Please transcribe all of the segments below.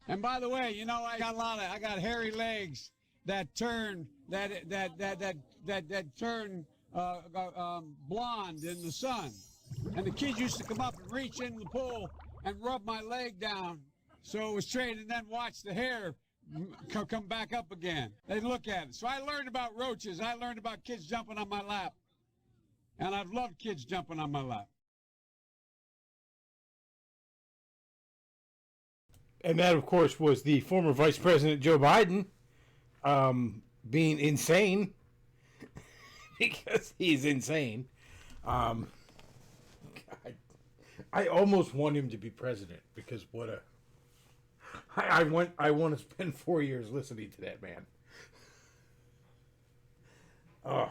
And by the way, I got I got hairy legs that turn that turn blonde in the sun. And the kids used to come up and reach in the pool and rub my leg down so it was straight, and then watch the hair come back up again. They look at it. So I learned about roaches. I learned about kids jumping on my lap. And I've loved kids jumping on my lap. And that, of course, was the former Vice President Joe Biden being insane because he's insane. God, I almost want him to be president because what a I want to spend 4 years listening to that man. Oh,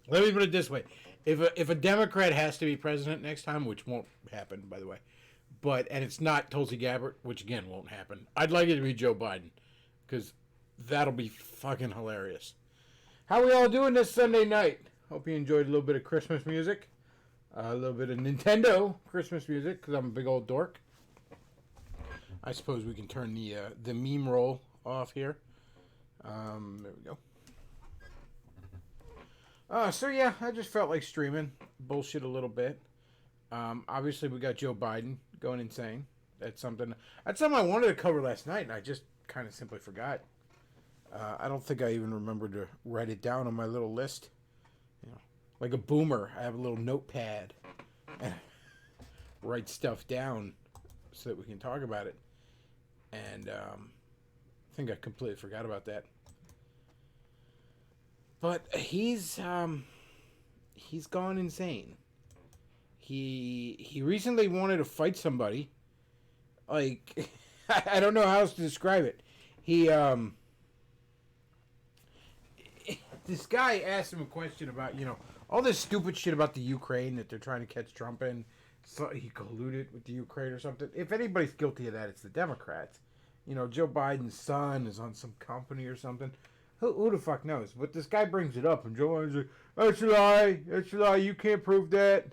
let me put it this way: if a Democrat has to be president next time, which won't happen, by the way, and it's not Tulsi Gabbard, which again won't happen, I'd like it to be Joe Biden because that'll be fucking hilarious. How we all doing this Sunday night? Hope you enjoyed a little bit of Christmas music, a little bit of Nintendo Christmas music because I'm a big old dork. I suppose we can turn the meme roll off here. There we go. So yeah, I just felt like streaming, bullshit a little bit. Obviously we got Joe Biden going insane. That's something I wanted to cover last night, and I just kind of simply forgot. I don't think I even remembered to write it down on my little list. Like a boomer, I have a little notepad and write stuff down so that we can talk about it. And I think I completely forgot about that. But he's gone insane. He recently wanted to fight somebody. Like, I don't know how else to describe it. This guy asked him a question about, all this stupid shit about the Ukraine that they're trying to catch Trump in. So he colluded with the Ukraine or something. If anybody's guilty of that, it's the Democrats. Joe Biden's son is on some company or something. Who the fuck knows? But this guy brings it up, and Joe Biden's like, that's a lie, you can't prove that.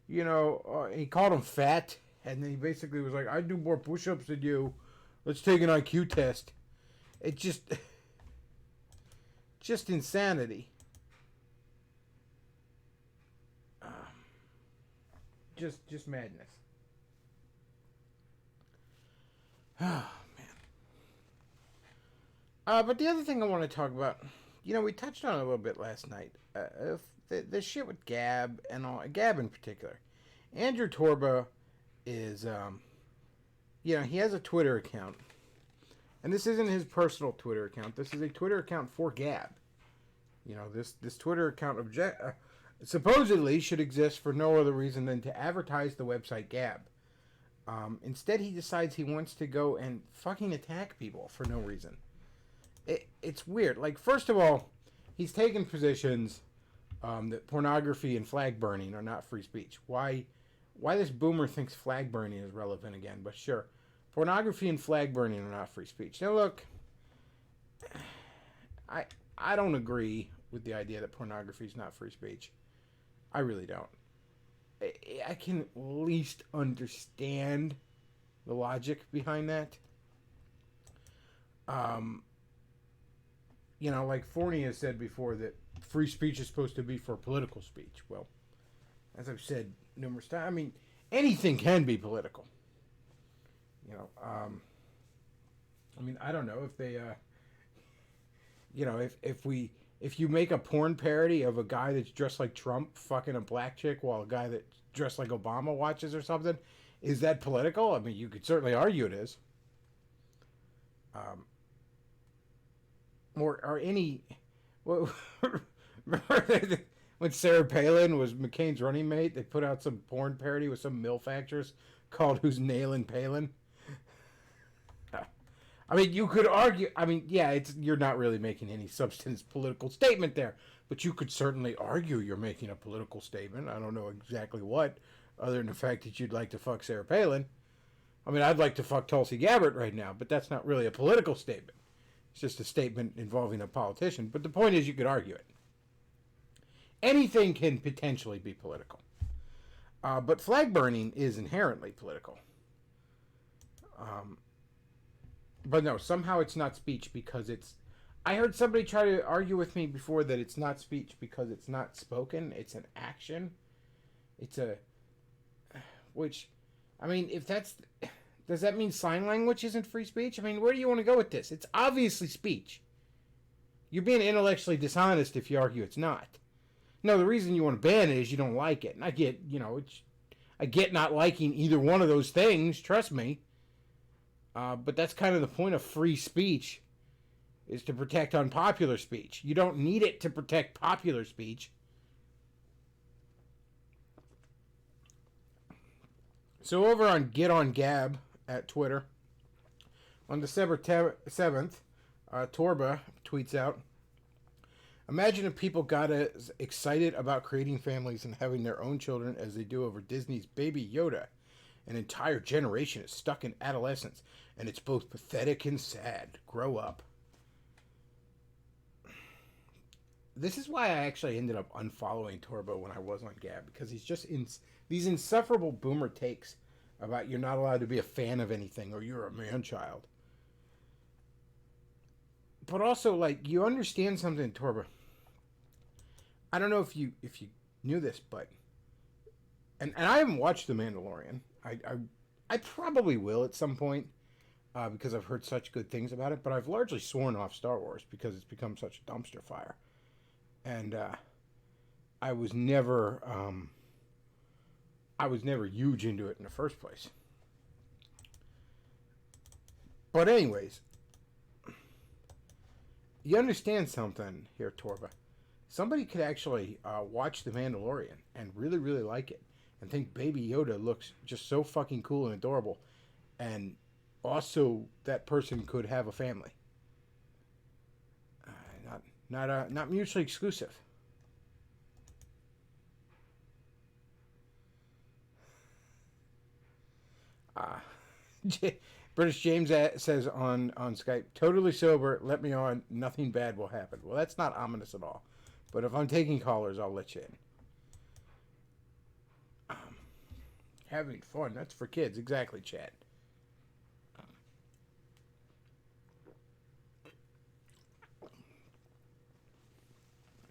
He called him fat, and then he basically was like, I do more push-ups than you. Let's take an IQ test. It just insanity. Just madness. Oh, man. But the other thing I want to talk about, we touched on it a little bit last night. The shit with Gab and all, Gab in particular. Andrew Torba is, he has a Twitter account. And this isn't his personal Twitter account. This is a Twitter account for Gab. This Twitter account supposedly should exist for no other reason than to advertise the website Gab. Instead, he decides he wants to go and fucking attack people for no reason. It's weird. Like, first of all, he's taken positions that pornography and flag burning are not free speech. Why this boomer thinks flag burning is relevant again, but sure. Pornography and flag burning are not free speech. Now, look, I don't agree with the idea that pornography is not free speech. I really don't. I can at least understand the logic behind that. Like Forney has said before that free speech is supposed to be for political speech. Well, as I've said numerous times, anything can be political. I don't know if they, if you make a porn parody of a guy that's dressed like Trump fucking a black chick while a guy that's dressed like Obama watches or something, is that political? You could certainly argue it is. Or any, well, remember when Sarah Palin was McCain's running mate, they put out some porn parody with some MILF actress called Who's Nailin' Palin? You could argue, you're not really making any substance political statement there, but you could certainly argue you're making a political statement. I don't know exactly what, other than the fact that you'd like to fuck Sarah Palin. I'd like to fuck Tulsi Gabbard right now, but that's not really a political statement. It's just a statement involving a politician. But the point is, you could argue it. Anything can potentially be political. But flag burning is inherently political. But no, somehow it's not speech because it's. I heard somebody try to argue with me before that it's not speech because it's not spoken. It's an action. It's a. Which, I mean, if that's. Does that mean sign language isn't free speech? I mean, where do you want to go with this? It's obviously speech. You're being intellectually dishonest if you argue it's not. No, the reason you want to ban it is you don't like it. And I get, I get not liking either one of those things, trust me. But that's kind of the point of free speech, is to protect unpopular speech. You don't need it to protect popular speech. So over on Get On Gab at Twitter, on December 7th, Torba tweets out, imagine if people got as excited about creating families and having their own children as they do over Disney's Baby Yoda. An entire generation is stuck in adolescence, and it's both pathetic and sad. Grow up. This is why I actually ended up unfollowing Torbo when I was on Gab, because he's just in these insufferable boomer takes about you're not allowed to be a fan of anything or you're a man-child. But also, like, you understand something, Torbo. I don't know if you knew this, but and I haven't watched The Mandalorian. I probably will at some point because I've heard such good things about it. But I've largely sworn off Star Wars because it's become such a dumpster fire, and I was never huge into it in the first place. But anyways, you understand something here, Torba. Somebody could actually watch The Mandalorian and really, really like it and think Baby Yoda looks just so fucking cool and adorable. And also that person could have a family. Not mutually exclusive. British James says on Skype, totally sober, let me on, nothing bad will happen. Well, that's not ominous at all. But if I'm taking callers, I'll let you in. Having fun, that's for kids. Exactly, Chad.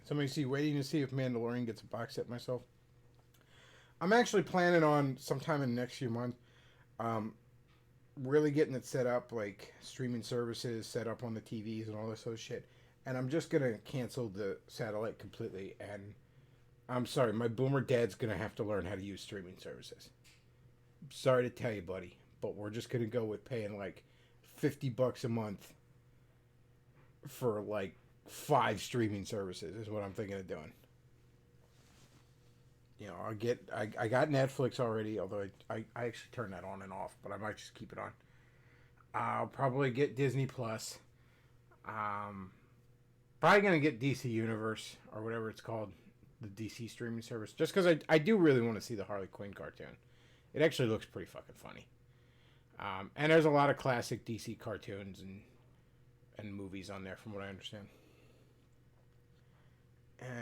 Somebody waiting to see if Mandalorian gets a box set myself. I'm actually planning on sometime in the next few months really getting it set up, like streaming services set up on the TVs and all this sort of shit. And I'm just going to cancel the satellite completely. And I'm sorry, my boomer dad's going to have to learn how to use streaming services. Sorry to tell you, buddy, but we're just going to go with paying like $50 a month for like 5 streaming services is what I'm thinking of doing. You know, I got Netflix already, although I actually turn that on and off, but I might just keep it on. I'll probably get Disney Plus. Probably going to get DC Universe, or whatever it's called, the DC streaming service, just because I do really want to see the Harley Quinn cartoon. It actually looks pretty fucking funny. And there's a lot of classic DC cartoons and movies on there, from what I understand.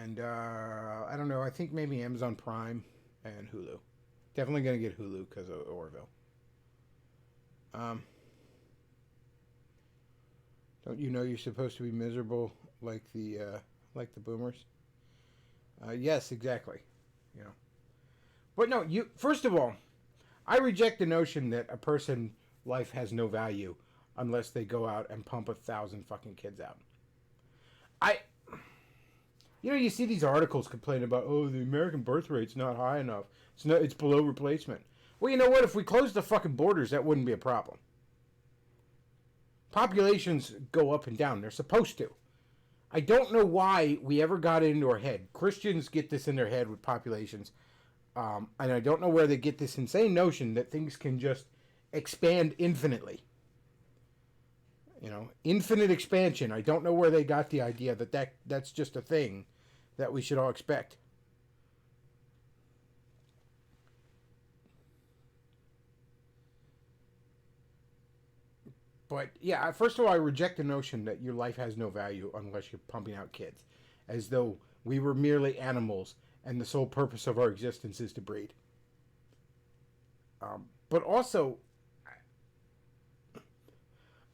And I don't know, I think maybe Amazon Prime and Hulu. Definitely going to get Hulu because of Orville. Don't you know you're supposed to be miserable like the boomers? Yes, exactly. You know. But no, first of all, I reject the notion that a person's life has no value unless they go out and pump 1,000 fucking kids out. You see these articles complaining about, oh, the American birth rate's not high enough. It's below replacement. Well, you know what? If we closed the fucking borders, that wouldn't be a problem. Populations go up and down. They're supposed to. I don't know why we ever got it into our head. Christians get this in their head with populations. And I don't know where they get this insane notion that things can just expand infinitely. You know, infinite expansion. I don't know where they got the idea that's just a thing that we should all expect. But yeah, first of all, I reject the notion that your life has no value unless you're pumping out kids, as though we were merely animals and the sole purpose of our existence is to breed. But also,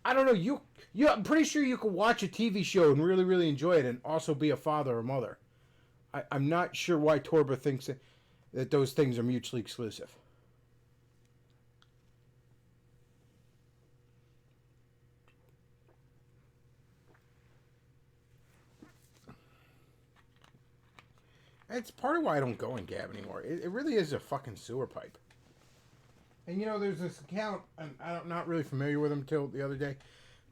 I don't know. I'm pretty sure you could watch a TV show and really, really enjoy it, and also be a father or mother. I'm not sure why Torba thinks that those things are mutually exclusive. It's part of why I don't go in Gab anymore. It really is a fucking sewer pipe. And you know, there's this account, and I'm not really familiar with them until the other day,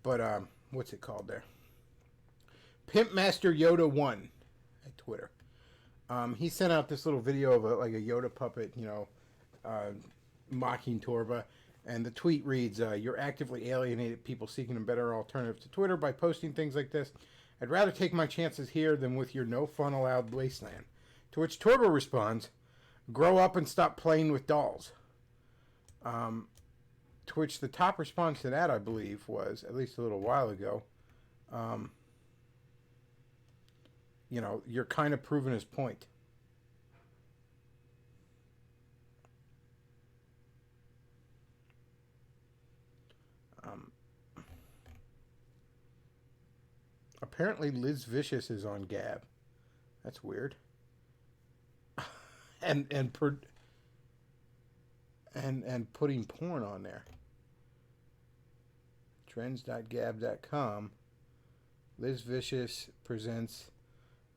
but what's it called there? Pimp Master Yoda 1 at Twitter. He sent out this little video of like a Yoda puppet, you know, mocking Torba, and the tweet reads, "You're actively alienated people seeking a better alternative to Twitter by posting things like this. I'd rather take my chances here than with your no fun allowed wasteland." To which Torba responds, "Grow up and stop playing with dolls." To which the top response to that, I believe, was, at least a little while ago, you know, you're kind of proving his point. Apparently Liz Vicious is on Gab. That's weird. and putting porn on there. Trends.gab.com. Liz Vicious presents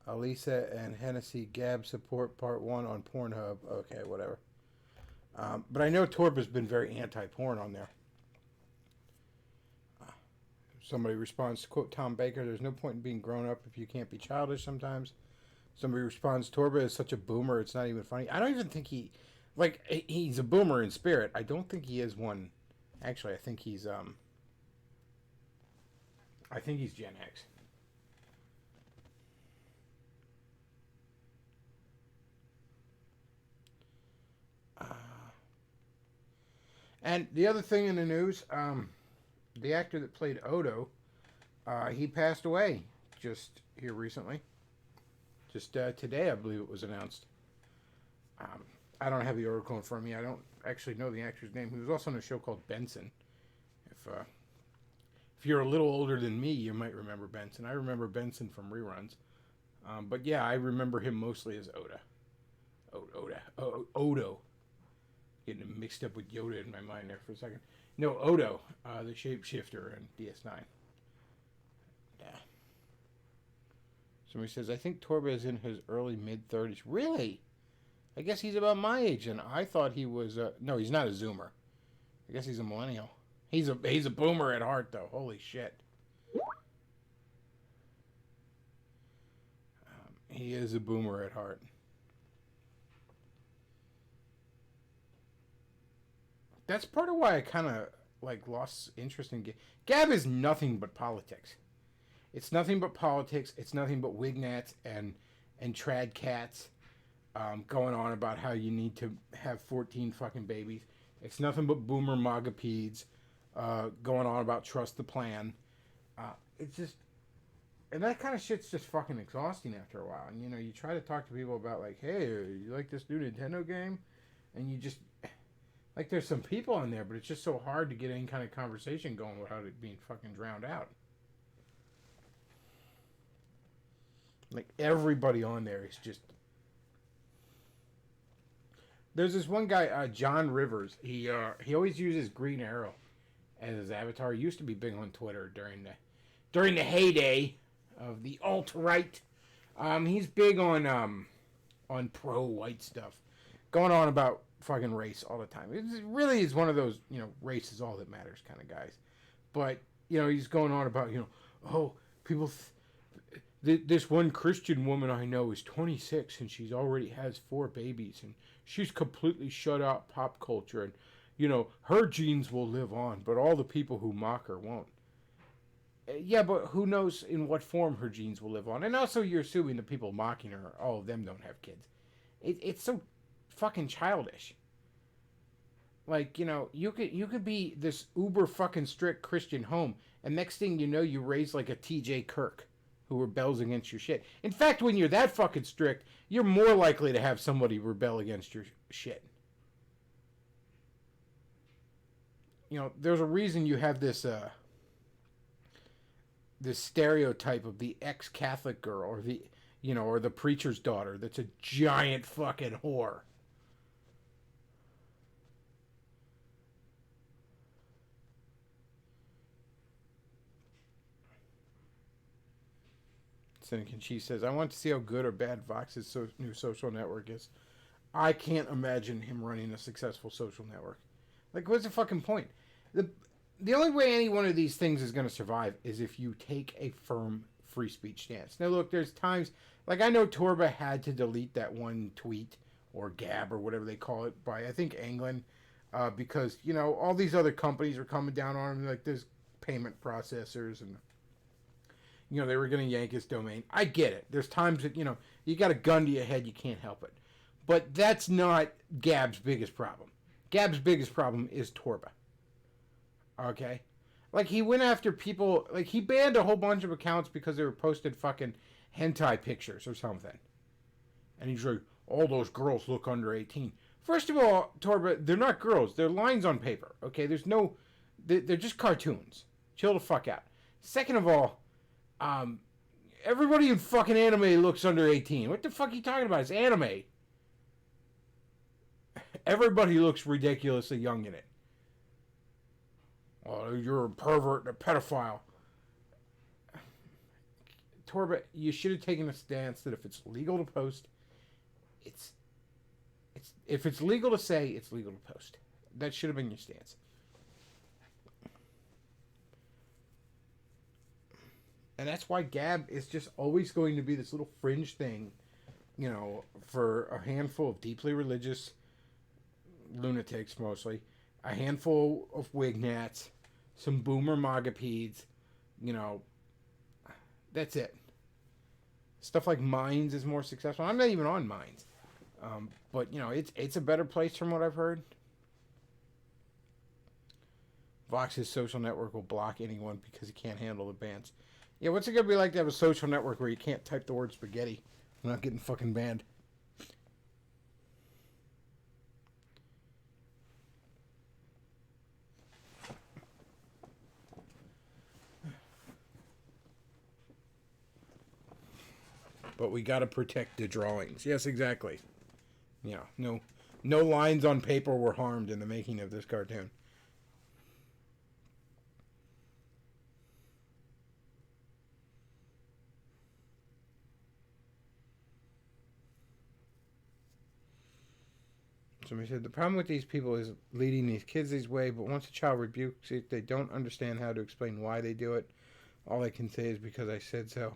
Alisa and Hennessy Gab Support Part 1 on Pornhub. Okay, whatever. But I know Torba's been very anti-porn on there. Somebody responds to quote Tom Baker, "There's no point in being grown up if you can't be childish sometimes." Somebody responds, "Torba is such a boomer, it's not even funny." I don't even think he's a boomer in spirit. I don't think he is one. Actually, I think he's Gen X. And the other thing in the news, the actor that played Odo, he passed away just here recently. Just today, I believe it was announced. I don't have the article in front of me. I don't actually know the actor's name. He was also on a show called Benson. If you're a little older than me, you might remember Benson. I remember Benson from reruns. But yeah, I remember him mostly as Oda. Odo. Getting him mixed up with Yoda in my mind there for a second. No, Odo, the shapeshifter in DS9. Yeah. Somebody says, "I think Torba is in his early mid-30s. Really? I guess he's about my age, and I thought he was... no, he's not a Zoomer. I guess he's a millennial. He's a boomer at heart, though. Holy shit. He is a boomer at heart. That's part of why I kind of lost interest in Gab is nothing but politics. It's nothing but politics. It's nothing but wignats and trad cats going on about how you need to have 14 fucking babies. It's nothing but boomer MAGA peds going on about trust the plan. It's just, and that kind of shit's just fucking exhausting after a while. And you know, you try to talk to people about hey, you like this new Nintendo game, and you just there's some people on there, but it's just so hard to get any kind of conversation going without it being fucking drowned out. Everybody on there is just... There's this one guy, John Rivers. He always uses Green Arrow as his avatar. He used to be big on Twitter during the heyday of the alt-right. He's big on pro-white stuff, going on about fucking race all the time. It really is one of those, race is all that matters kind of guys. But, he's going on about, people... This one Christian woman I know is 26 and she's already has 4 babies and she's completely shut out pop culture and, her genes will live on, but all the people who mock her won't. Yeah, but who knows in what form her genes will live on? And also you're assuming the people mocking her, all of them don't have kids. It's so fucking childish. You could be this uber fucking strict Christian home and next thing you know you raise a TJ Kirk who rebels against your shit. In fact, when you're that fucking strict, you're more likely to have somebody rebel against your shit. There's a reason you have this this stereotype of the ex-Catholic girl or or the preacher's daughter that's a giant fucking whore. Cynic She says, I want to see how good or bad Vox's new social network is. I can't imagine him running a successful social network. Like, what's the fucking point? The only way any one of these things is going to survive is if you take a firm free speech stance. Now, look, there's times, like I know Torba had to delete that one tweet, or Gab, or whatever they call it, by, I think, England, because, all these other companies are coming down on him, like there's payment processors, and, they were going to yank his domain. I get it. There's times that, you got a gun to your head, you can't help it. But that's not Gab's biggest problem. Gab's biggest problem is Torba. Okay? Like, he went after people, like, he banned a whole bunch of accounts because they were posted fucking hentai pictures or something. And he's like, all those girls look under 18. First of all, Torba, they're not girls. They're lines on paper. Okay? They're just cartoons. Chill the fuck out. Second of all, everybody in fucking anime looks under 18. What the fuck are you talking about? It's anime. Everybody looks ridiculously young in it. Oh, you're a pervert and a pedophile. Torba, you should have taken a stance that if it's legal to post, if it's legal to say, it's legal to post. That should have been your stance. And that's why Gab is just always going to be this little fringe thing, for a handful of deeply religious lunatics mostly, a handful of wignats, some boomer MAGA-peds, that's it. Stuff like Minds is more successful. I'm not even on Minds. But, it's a better place from what I've heard. Vox's social network will block anyone because he can't handle the bans. Yeah, what's it going to be like to have a social network where you can't type the word spaghetti without getting fucking banned? But we got to protect the drawings. Yes, exactly. No lines on paper were harmed in the making of this cartoon. Somebody said, the problem with these people is leading these kids this way, but once a child rebukes it, they don't understand how to explain why they do it. All I can say is because I said so.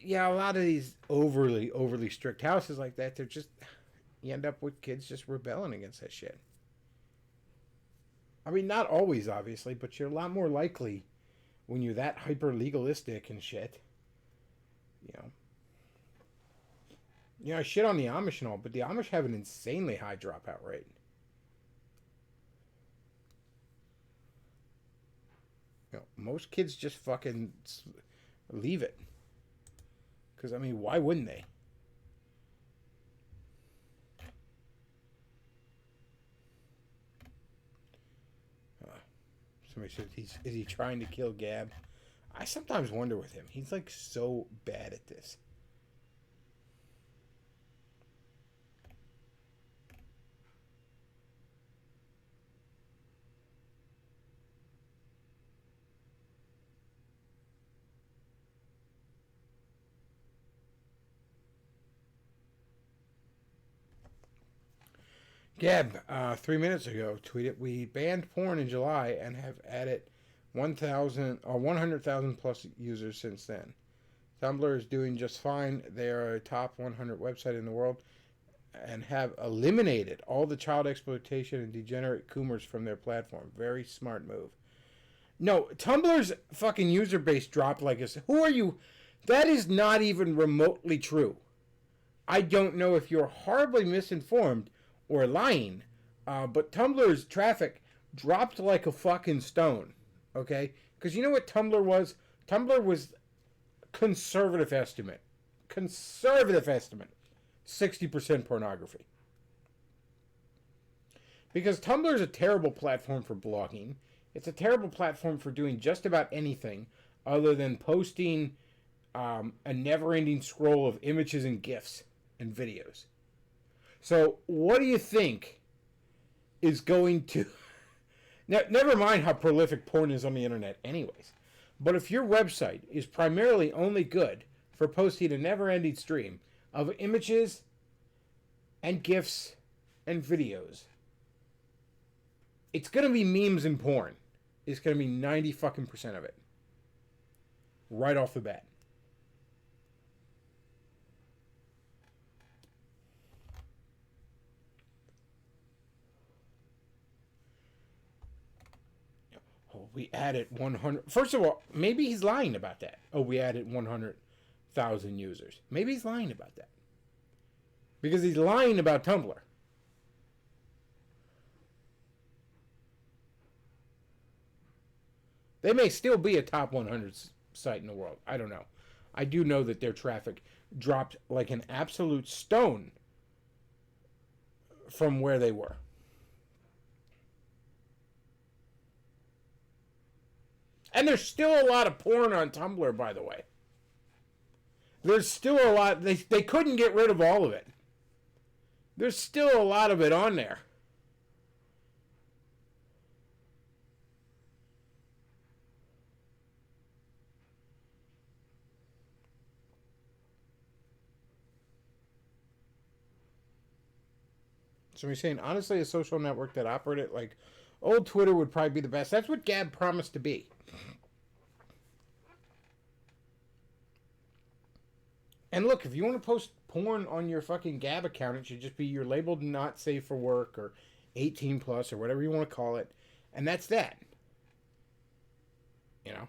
Yeah, a lot of these overly strict houses like that, you end up with kids just rebelling against that shit. I mean, not always, obviously, but you're a lot more likely when you're that hyper legalistic and shit. I shit on the Amish and all, but the Amish have an insanely high dropout rate. Most kids just fucking leave it. Because, why wouldn't they? Somebody said, is he trying to kill Gab? I sometimes wonder with him. He's, so bad at this. Gab, 3 minutes ago, tweeted, we banned porn in July and have added 100,000 plus users since then. Tumblr is doing just fine. They are a top 100 website in the world and have eliminated all the child exploitation and degenerate coomers from their platform. Very smart move. No, Tumblr's fucking user base dropped like this. Who are you? That is not even remotely true. I don't know if you're horribly misinformed or lying, but Tumblr's traffic dropped like a fucking stone, okay? Because you know what Tumblr was? Tumblr was conservative estimate, 60% pornography. Because Tumblr is a terrible platform for blogging. It's a terrible platform for doing just about anything other than posting a never-ending scroll of images and GIFs and videos. So what do you think is going to... Now, never mind how prolific porn is on the internet anyways. But if your website is primarily only good for posting a never-ending stream of images and GIFs and videos, it's going to be memes and porn. It's going to be 90 fucking percent of it. Right off the bat. Oh, we added 100. First of all, maybe he's lying about that. Oh, we added 100,000 users. Maybe he's lying about that. Because he's lying about Tumblr. They may still be a top 100 site in the world. I don't know. I do know that their traffic dropped like an absolute stone from where they were. And there's still a lot of porn on Tumblr, by the way. There's still a lot. They couldn't get rid of all of it. There's still a lot of it on there. So he's saying, honestly, a social network that operated like old Twitter would probably be the best. That's what Gab promised to be. And look, if you want to post porn on your fucking Gab account, it should just be you're labeled not safe for work or 18 plus or whatever you want to call it. And that's that. You know?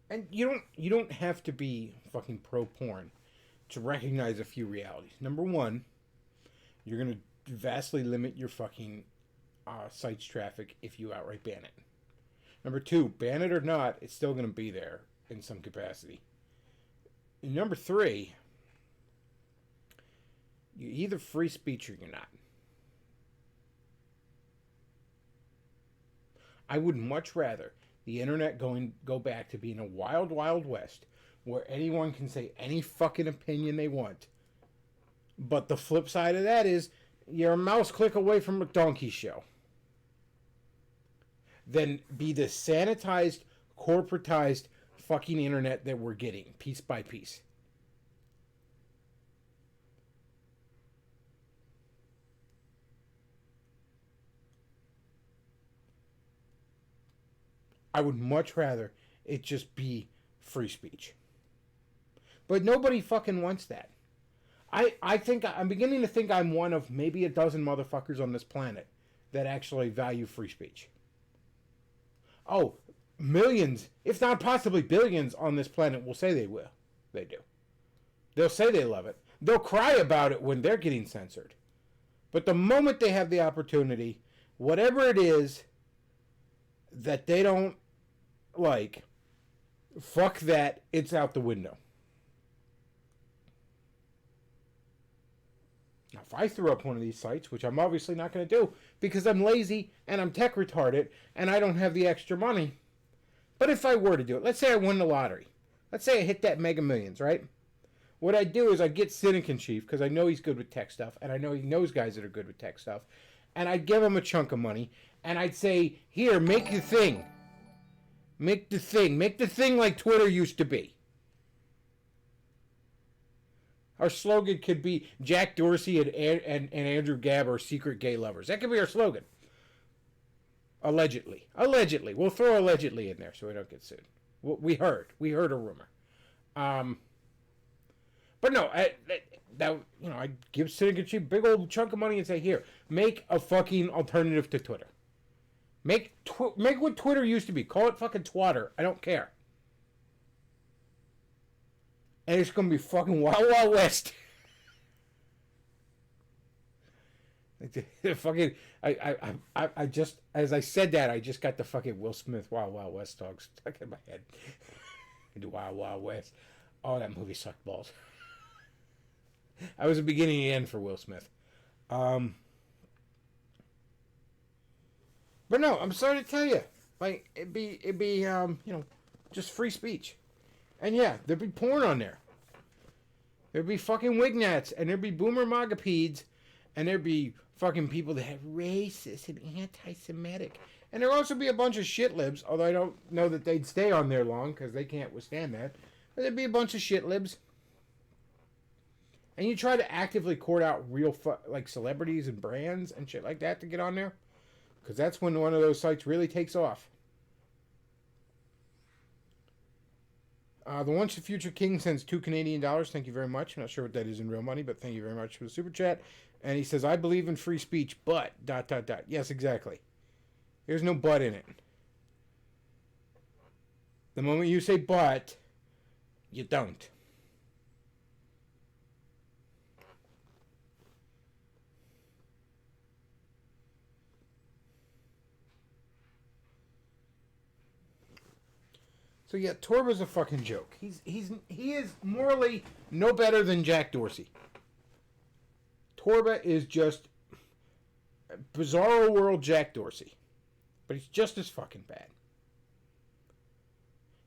And you don't have to be fucking pro porn to recognize a few realities. Number one, you're going to vastly limit your fucking site's traffic if you outright ban it. Number two, ban it or not, it's still going to be there in some capacity. And number three, you're either free speech or you're not. I would much rather the internet go back to being a wild, wild west where anyone can say any fucking opinion they want. But the flip side of that is you're a mouse click away from a donkey show. Then be the sanitized, corporatized fucking internet that we're getting piece by piece. I would much rather it just be free speech. But nobody fucking wants that. I think I'm beginning to think I'm one of maybe a dozen motherfuckers on this planet that actually value free speech. Oh, millions, if not possibly billions on this planet will say they will. They do. They'll say they love it. They'll cry about it when they're getting censored. But the moment they have the opportunity, whatever it is that they don't like, fuck that, it's out the window. Now, if I threw up one of these sites, which I'm obviously not going to do because I'm lazy and I'm tech retarded and I don't have the extra money, but if I were to do it, let's say I won the lottery. Let's say I hit that Mega Millions, right? What I'd do is I'd get Cynic in Chief because I know he's good with tech stuff and I know he knows guys that are good with tech stuff, and I'd give him a chunk of money and I'd say, here, make the thing. Make the thing. Make the thing like Twitter used to be. Our slogan could be Jack Dorsey and Andrew Gab are secret gay lovers. That could be our slogan. Allegedly. Allegedly. We'll throw allegedly in there so we don't get sued. We heard. We heard a rumor. But no, I'd give Cynic a big old chunk of money and say, here, make a fucking alternative to Twitter. Make what Twitter used to be. Call it fucking Twatter. I don't care. And it's going to be fucking Wild Wild West. Fucking, I just, as I said that, I just got the fucking Will Smith Wild Wild West song stuck in my head. The Wild Wild West. Oh, that movie sucked balls. I was the beginning and end for Will Smith. But no, I'm sorry to tell you, like it'd be just free speech, and yeah, there'd be porn on there. There'd be fucking wignats, and there'd be boomer magapeds, and there'd be fucking people that have racist and anti-Semitic, and there'd also be a bunch of shit libs. Although I don't know that they'd stay on there long because they can't withstand that. But there'd be a bunch of shit libs. And you try to actively court out real like celebrities and brands and shit like that to get on there, because that's when one of those sites really takes off. The Once the Future King sends $2 Canadian. Thank you very much. I'm not sure what that is in real money, but thank you very much for the super chat. And he says, I believe in free speech, but ... Yes, exactly. There's no but in it. The moment you say but, you don't. So yeah, Torba's a fucking joke. He is morally no better than Jack Dorsey. Torba is just bizarro world Jack Dorsey, but he's just as fucking bad.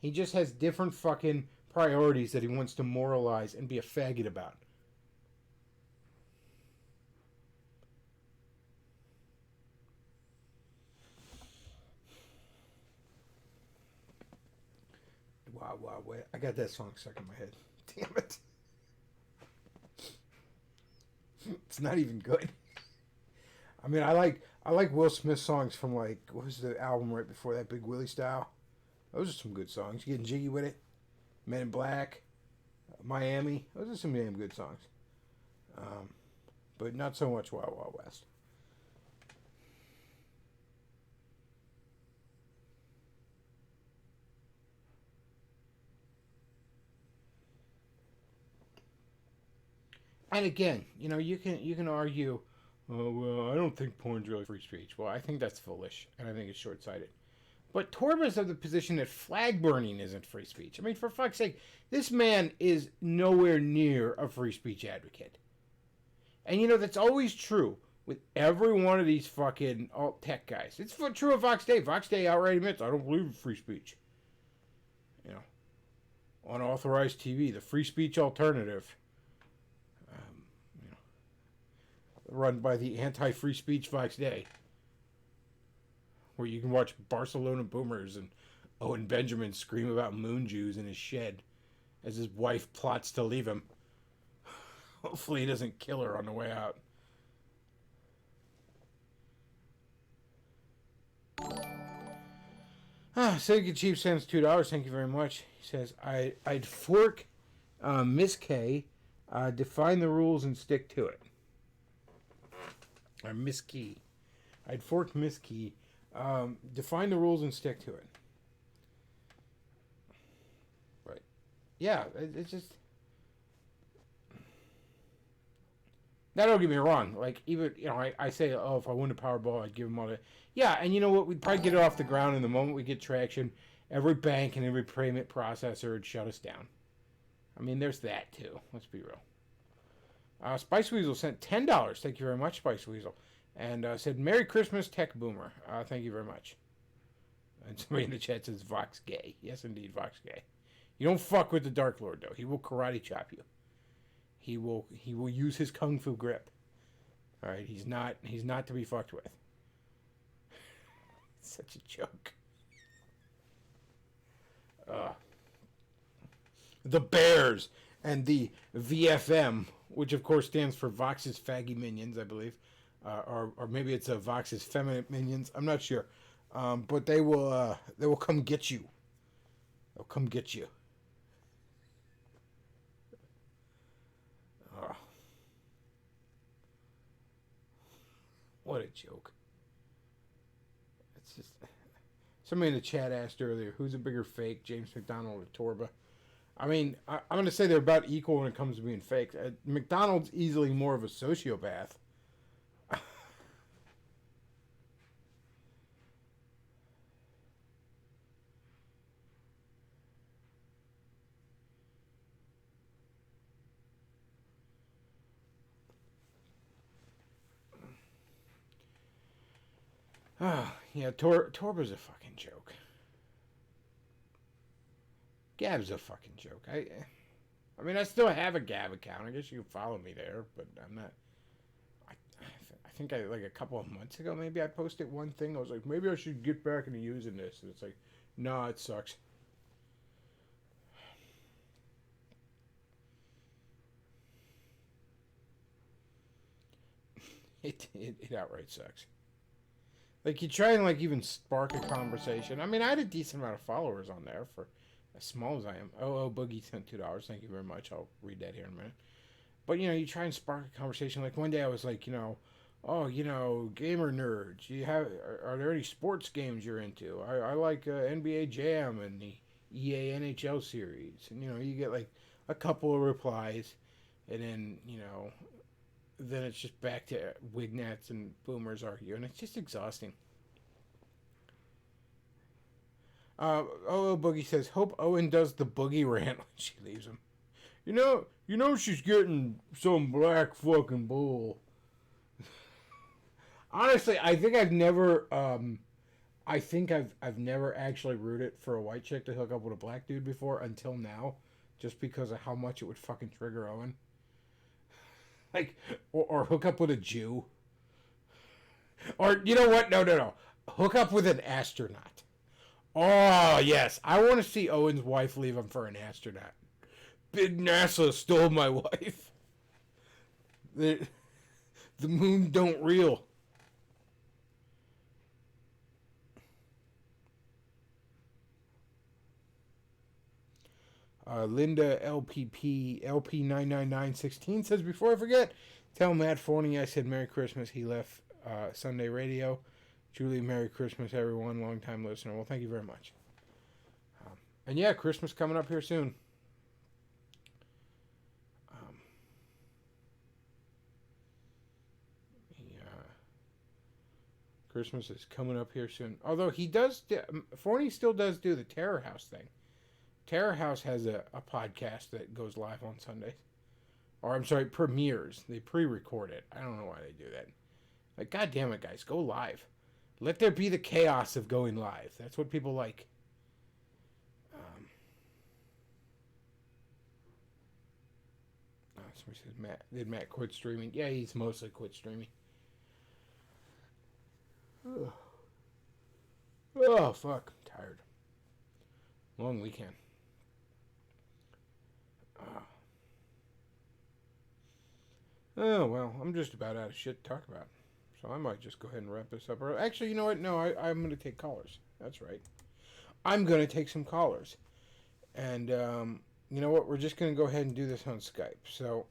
He just has different fucking priorities that he wants to moralize and be a faggot about. Wow, wait. I got that song stuck in my head. Damn it. It's not even good. I mean, I like Will Smith songs from, like, what was the album right before that, Big Willie Style? Those are some good songs. Getting Jiggy with It, Men in Black, Miami. Those are some damn good songs. But not so much Wild Wild West. And again, you can argue, oh well, I don't think porn's really free speech. Well, I think that's foolish, and I think it's short-sighted. But Torba's of the position that flag burning isn't free speech. I mean, for fuck's sake, this man is nowhere near a free speech advocate. And that's always true with every one of these fucking alt tech guys. It's true of Vox Day. Vox Day outright admits, I don't believe in free speech. Unauthorized TV, the free speech alternative. Run by the anti-free speech Vox Day, where you can watch Barcelona boomers and Owen Benjamin scream about moon Jews in his shed as his wife plots to leave him. Hopefully he doesn't kill her on the way out. Sega Chief sends $2. Thank you very much. He says, I'd fork Miss K, define the rules and stick to it. Or Miss Key. I'd fork Miss Key. Define the rules and stick to it. Right. Yeah, it's just... Now, don't get me wrong. Like, even, I say, oh, if I won the Powerball, I'd give them all that. Yeah, and you know what? We'd probably get it off the ground, and the moment we get traction, every bank and every payment processor would shut us down. I mean, there's that, too. Let's be real. Spice Weasel sent $10. Thank you very much, Spice Weasel. And said, Merry Christmas, Tech Boomer. Thank you very much. And somebody in the chat says, Vox Gay. Yes, indeed, Vox Gay. You don't fuck with the Dark Lord, though. He will karate chop you. He will use his kung fu grip. All right, he's not to be fucked with. Such a joke. The Bears and the VFM, which of course stands for Vox's Faggy Minions, I believe, or maybe it's a Vox's Feminine Minions. I'm not sure, but they will come get you. They'll come get you. What a joke. It's just... Somebody in the chat asked earlier, who's a bigger fake, James McDonald or Torba? I mean, I'm going to say they're about equal when it comes to being fake. McDonald's easily more of a sociopath. Oh, yeah, Torba's a fucking joke. Gab's a fucking joke. I mean, I still have a Gab account. I guess you can follow me there, but I'm not. I think like a couple of months ago, maybe I posted one thing. I was like, maybe I should get back into using this. And it's like, nah, it sucks. It outright sucks. Like, you try and, like, even spark a conversation. I mean, I had a decent amount of followers on there for as small as I am. Oh, Boogie sent $2. Thank you very much. I'll read that here in a minute. But, you try and spark a conversation. Like, one day I was like, oh, gamer nerds. Are there any sports games you're into? I like NBA Jam and the EA NHL series. And, you get, like, a couple of replies. And then it's just back to Wignats and boomers arguing. It's just exhausting. Boogie says, hope Owen does the boogie rant when she leaves him. You know she's getting some black fucking bull. Honestly, I think I've never actually rooted for a white chick to hook up with a black dude before until now, just because of how much it would fucking trigger Owen. Like, or hook up with a Jew. Or, you know what? No. Hook up with an astronaut. Oh, yes. I want to see Owen's wife leave him for an astronaut. Big NASA stole my wife. The moon don't reel. Linda LP99916 says, before I forget, tell Matt Forney I said Merry Christmas. He left Sunday Radio. Julie, Merry Christmas, everyone. Long-time listener. Well, thank you very much. And yeah, Christmas coming up here soon. Christmas is coming up here soon. Although Forney still does do the Terror House thing. Terror House has a podcast that goes live on Sundays. Or, I'm sorry, premieres. They pre-record it. I don't know why they do that. Like, God damn it, guys. Go live. Let there be the chaos of going live. That's what people like. Somebody says, did Matt quit streaming? Yeah, he's mostly quit streaming. Oh, fuck. I'm tired. Long weekend. Oh, well, I'm just about out of shit to talk about. So I might just go ahead and wrap this up. Actually, you know what? No, I'm going to take callers. That's right. I'm going to take some callers. And, you know what? We're just going to go ahead and do this on Skype. So...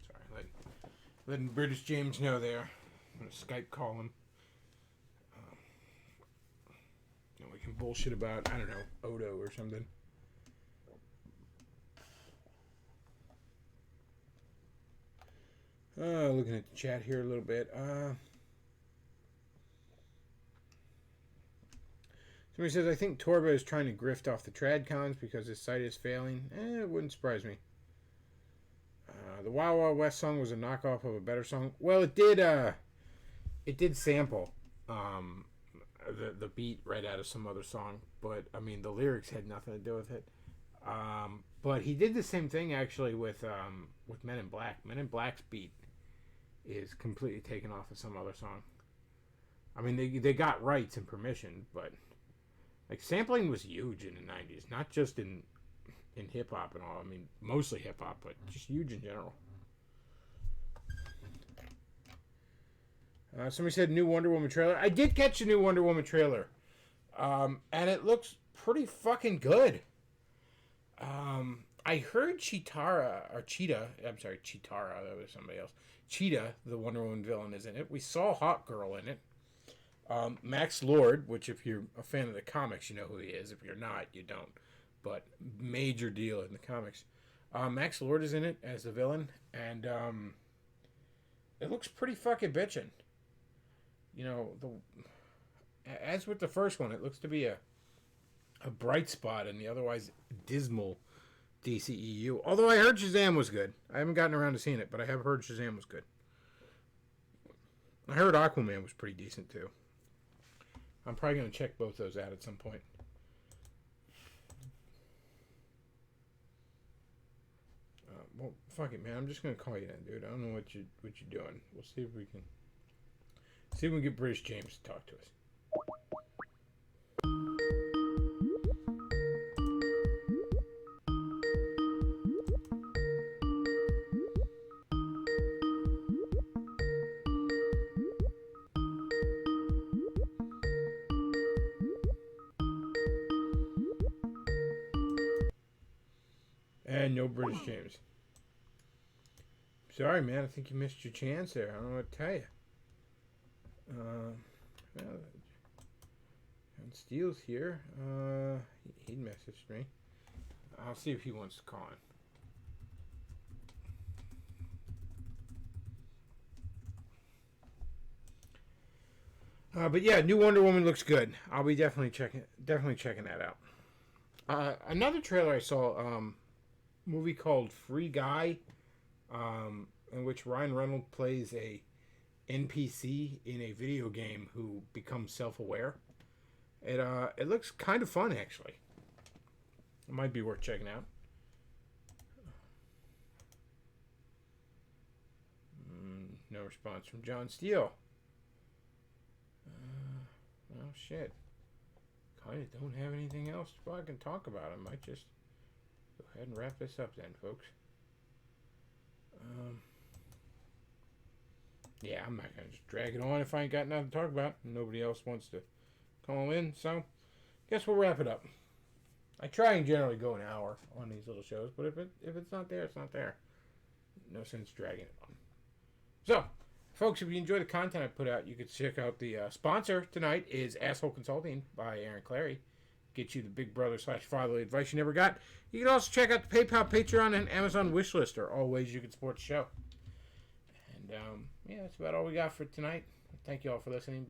Sorry, letting British James know there. I'm going to Skype call him. We can bullshit about, I don't know, Odo or something. Looking at the chat here a little bit. Somebody says, I think Torba is trying to grift off the TradCons because his site is failing. It wouldn't surprise me. The Wild Wild West song was a knockoff of a better song. Well, it did sample the beat right out of some other song, but I mean the lyrics had nothing to do with it. But he did the same thing actually with Men in Black. Men in Black's beat is completely taken off of some other song. I mean they got rights and permission, but like sampling was huge in the 90s, not just in hip hop and all. I mean mostly hip hop, but just huge in general. Somebody said new Wonder Woman trailer. I did catch a new Wonder Woman trailer. And it looks pretty fucking good. I heard Cheetara, that was somebody else. Cheetah, the Wonder Woman villain, is in it. We saw Hawk Girl in it. Max Lord, which if you're a fan of the comics, you know who he is. If you're not, you don't. But major deal in the comics. Max Lord is in it as the villain. And it looks pretty fucking bitchin'. You know, as with the first one, it looks to be a a bright spot in the otherwise dismal DCEU. Although I heard Shazam was good. I haven't gotten around to seeing it, but I have heard Shazam was good. I heard Aquaman was pretty decent too. I'm probably going to check both those out at some point. Well, fuck it, man. I'm just going to call you then, dude. I don't know what you're doing. We'll see if we can get British James to talk to us. And no British James. Sorry, man. I think you missed your chance there. I don't know what to tell you. Well, John Steele's here. He messaged me. I'll see if he wants to call in. But yeah, new Wonder Woman looks good. I'll be definitely checking that out. Another trailer I saw. Movie called Free Guy, in which Ryan Reynolds plays a NPC in a video game who becomes self-aware. It looks kind of fun, actually. It might be worth checking out. No response from John Steele. Well, shit. Kind of don't have anything else to fucking talk about. I might just go ahead and wrap this up then, folks. Yeah, I'm not going to just drag it on if I ain't got nothing to talk about. Nobody else wants to call in, so guess we'll wrap it up. I try and generally go an hour on these little shows, but if it's not there, it's not there. No sense dragging it on. So, folks, if you enjoy the content I put out, you could check out the sponsor tonight is Asshole Consulting by Aaron Clary. Get you the big brother / fatherly advice you never got. You can also check out the PayPal, Patreon, and Amazon wishlist are all ways you can support the show. And yeah, that's about all we got for tonight. Thank you all for listening.